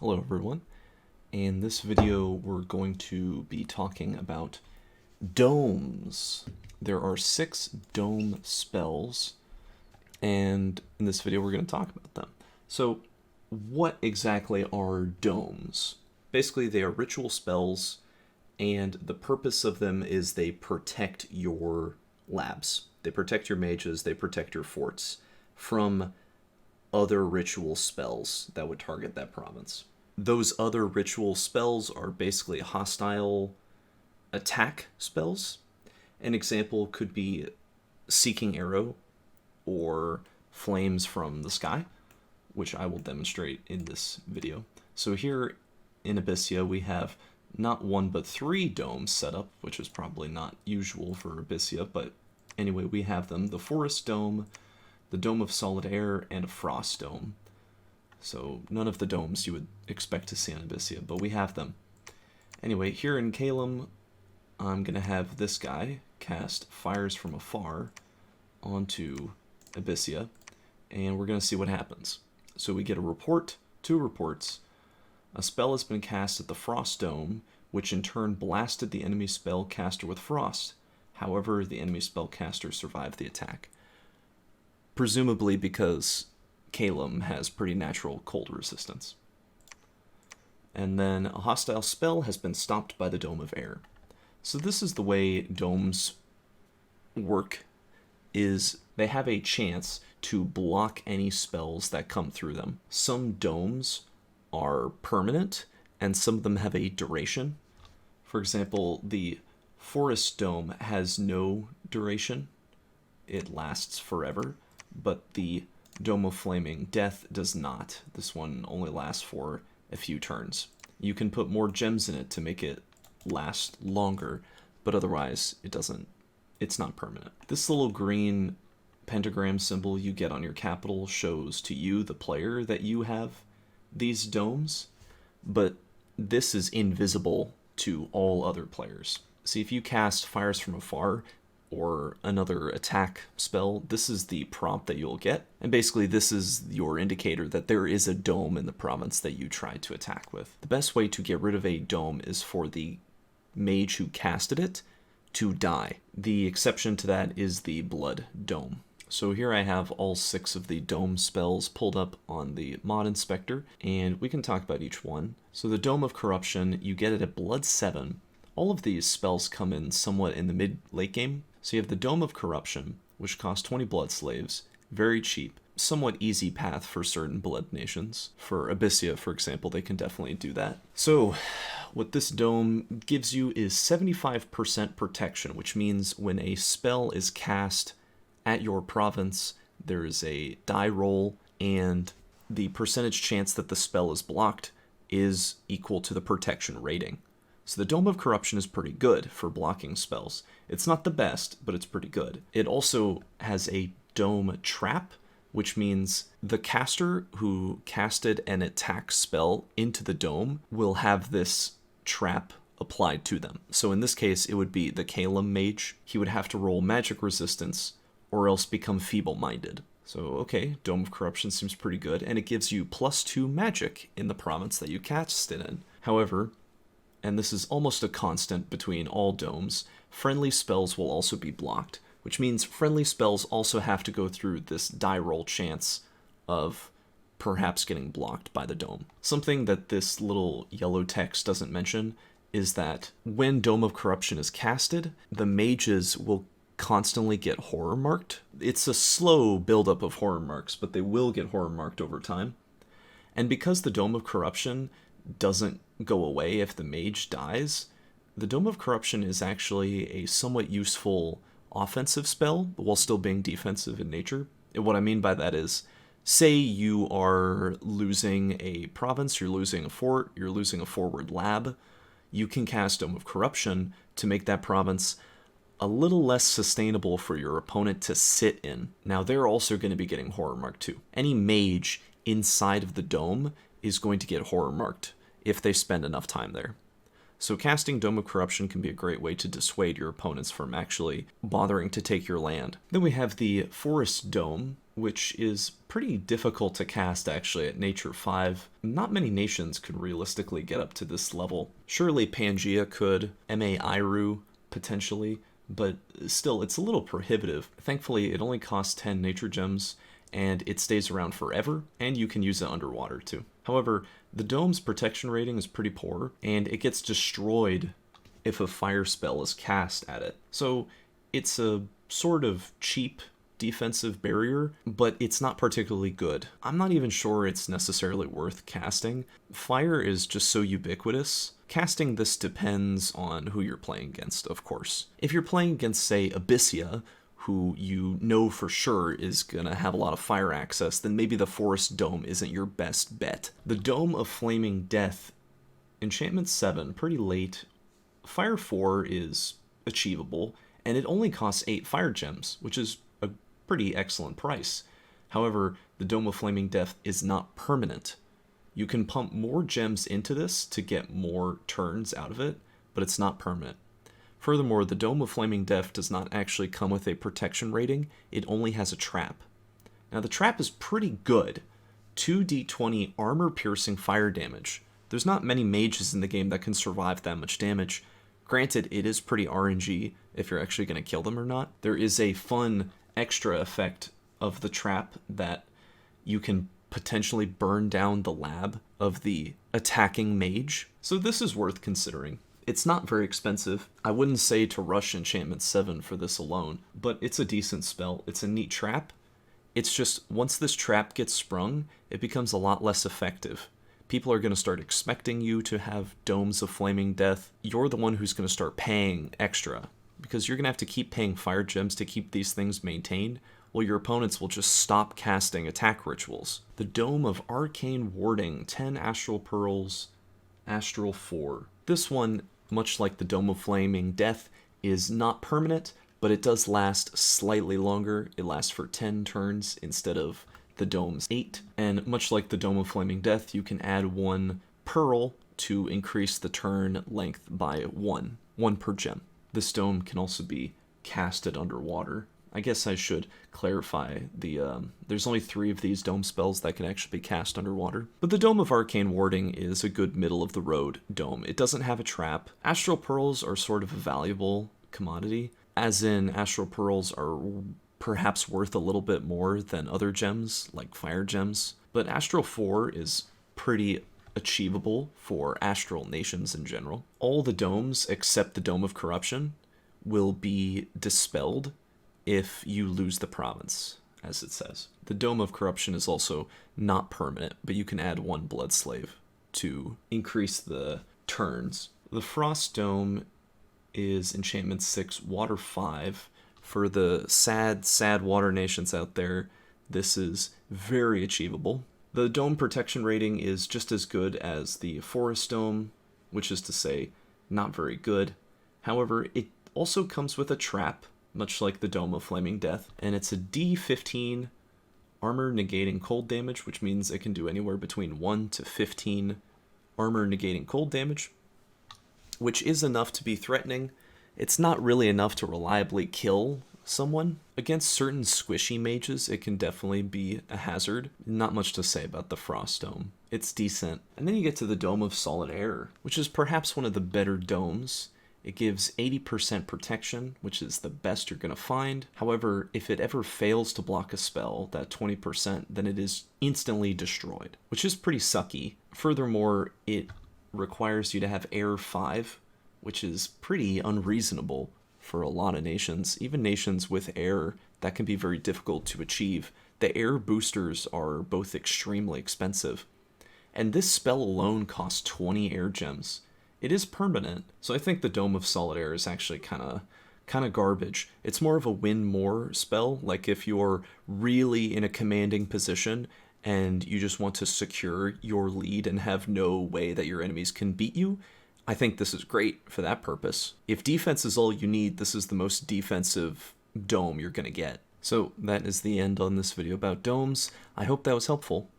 Hello everyone. In this video we're going to be talking about domes. There are 6 dome spells, and in this video we're going to talk about them. So what exactly are domes? Basically they are ritual spells, and the purpose of them is they protect your labs. They protect your mages, they protect your forts from other ritual spells that would target that province. Those other ritual spells are basically hostile attack spells. An example could be Seeking Arrow or Flames from the Sky, which I will demonstrate in this video. So here in Abyssea we have not 1 but 3 domes set up, which is probably not usual for Abyssea, but anyway, we have them. The Forest Dome, the Dome of Solid Air, and a Frost Dome. So none of the domes you would expect to see on Abyssea, but we have them. Anyway, here in Caelem, I'm going to have this guy cast Fires from Afar onto Abyssea, and we're going to see what happens. So we get a report, 2 reports. A spell has been cast at the Frost Dome, which in turn blasted the enemy spellcaster with frost. However, the enemy spellcaster survived the attack. Presumably because Caelem has pretty natural cold resistance. And then a hostile spell has been stopped by the Dome of Air. So this is the way domes work, is they have a chance to block any spells that come through them. Some domes are permanent, and some of them have a duration. For example, the Forest Dome has no duration. It lasts forever, but the Dome of Flaming Death does not. This one only lasts for a few turns. You can put more gems in it to make it last longer, but otherwise it's not permanent. This little green pentagram symbol you get on your capital shows to you, the player, that you have these domes, but this is invisible to all other players. See, if you cast Fires from Afar or another attack spell, this is the prompt that you'll get. And basically this is your indicator that there is a dome in the province that you tried to attack with. The best way to get rid of a dome is for the mage who casted it to die. The exception to that is the Blood Dome. So here I have all 6 of the dome spells pulled up on the mod inspector, and we can talk about each one. So the Dome of Corruption, you get it at Blood 7. All of these spells come in somewhat in the mid-late game. So you have the Dome of Corruption, which costs 20 blood slaves, very cheap, somewhat easy path for certain blood nations. For Abyssea, for example, they can definitely do that. So what this dome gives you is 75% protection, which means when a spell is cast at your province, there is a die roll, and the percentage chance that the spell is blocked is equal to the protection rating. So the Dome of Corruption is pretty good for blocking spells. It's not the best, but it's pretty good. It also has a Dome Trap, which means the caster who casted an attack spell into the dome will have this trap applied to them. So in this case, it would be the Caelem mage. He would have to roll magic resistance or else become feeble-minded. So okay, Dome of Corruption seems pretty good, and it gives you +2 magic in the province that you cast it in. However, and this is almost a constant between all domes, friendly spells will also be blocked, which means friendly spells also have to go through this die roll chance of perhaps getting blocked by the dome. Something that this little yellow text doesn't mention is that when Dome of Corruption is casted, the mages will constantly get horror marked. It's a slow buildup of horror marks, but they will get horror marked over time. And because the Dome of Corruption doesn't go away if the mage dies, the Dome of Corruption is actually a somewhat useful offensive spell, while still being defensive in nature. And what I mean by that is, say you are losing a province, you're losing a fort, you're losing a forward lab, you can cast Dome of Corruption to make that province a little less sustainable for your opponent to sit in. Now they're also going to be getting horror marked too. Any mage inside of the dome is going to get horror marked if they spend enough time there. So casting Dome of Corruption can be a great way to dissuade your opponents from actually bothering to take your land. Then we have the Forest Dome, which is pretty difficult to cast actually at Nature 5. Not many nations could realistically get up to this level. Surely Pangea could, M.A. Iru potentially, but still it's a little prohibitive. Thankfully it only costs 10 nature gems and it stays around forever, and you can use it underwater too. However, the dome's protection rating is pretty poor, and it gets destroyed if a fire spell is cast at it. So it's a sort of cheap defensive barrier, but it's not particularly good. I'm not even sure it's necessarily worth casting. Fire is just so ubiquitous. Casting this depends on who you're playing against, of course. If you're playing against, say, Abyssia, who you know for sure is gonna have a lot of fire access, then maybe the Forest Dome isn't your best bet. The Dome of Flaming Death, Enchantment 7, pretty late. Fire 4 is achievable, and it only costs 8 fire gems, which is a pretty excellent price. However, the Dome of Flaming Death is not permanent. You can pump more gems into this to get more turns out of it, but it's not permanent. Furthermore, the Dome of Flaming Death does not actually come with a protection rating, it only has a trap. Now the trap is pretty good. 2d20 armor-piercing fire damage. There's not many mages in the game that can survive that much damage. Granted, it is pretty RNG if you're actually going to kill them or not. There is a fun extra effect of the trap that you can potentially burn down the lab of the attacking mage. So this is worth considering. It's not very expensive. I wouldn't say to rush Enchantment 7 for this alone, but it's a decent spell. It's a neat trap. It's just, once this trap gets sprung, it becomes a lot less effective. People are going to start expecting you to have Domes of Flaming Death. You're the one who's going to start paying extra, because you're going to have to keep paying fire gems to keep these things maintained, while your opponents will just stop casting attack rituals. The Dome of Arcane Warding, 10 Astral Pearls, Astral 4. This one, much like the Dome of Flaming Death, is not permanent, but it does last slightly longer. It lasts for 10 turns instead of the Dome's 8. And much like the Dome of Flaming Death, you can add 1 pearl to increase the turn length by 1 per gem. This dome can also be casted underwater. I guess I should clarify there's only 3 of these dome spells that can actually be cast underwater. But the Dome of Arcane Warding is a good middle-of-the-road dome. It doesn't have a trap. Astral Pearls are sort of a valuable commodity, as in Astral Pearls are perhaps worth a little bit more than other gems, like fire gems. But Astral 4 is pretty achievable for astral nations in general. All the domes, except the Dome of Corruption, will be dispelled if you lose the province, as it says. The Dome of Corruption is also not permanent, but you can add 1 Blood Slave to increase the turns. The Frost Dome is Enchantment 6, Water 5. For the sad water nations out there, this is very achievable. The Dome protection rating is just as good as the Forest Dome, which is to say, not very good. However, it also comes with a trap, much like the Dome of Flaming Death, and it's a D15 armor negating cold damage, which means it can do anywhere between 1 to 15 armor negating cold damage, which is enough to be threatening. It's not really enough to reliably kill someone. Against certain squishy mages, it can definitely be a hazard. Not much to say about the Frost Dome. It's decent. And then you get to the Dome of Solid Air, which is perhaps one of the better domes. It gives 80% protection, which is the best you're going to find. However, if it ever fails to block a spell, that 20%, then it is instantly destroyed, which is pretty sucky. Furthermore, it requires you to have Air 5, which is pretty unreasonable for a lot of nations. Even nations with air, that can be very difficult to achieve. The air boosters are both extremely expensive. And this spell alone costs 20 air gems. It is permanent, so I think the Dome of Solid Air is actually kind of garbage. It's more of a win more spell, like if you're really in a commanding position and you just want to secure your lead and have no way that your enemies can beat you, I think this is great for that purpose. If defense is all you need, this is the most defensive dome you're going to get. So that is the end on this video about domes. I hope that was helpful.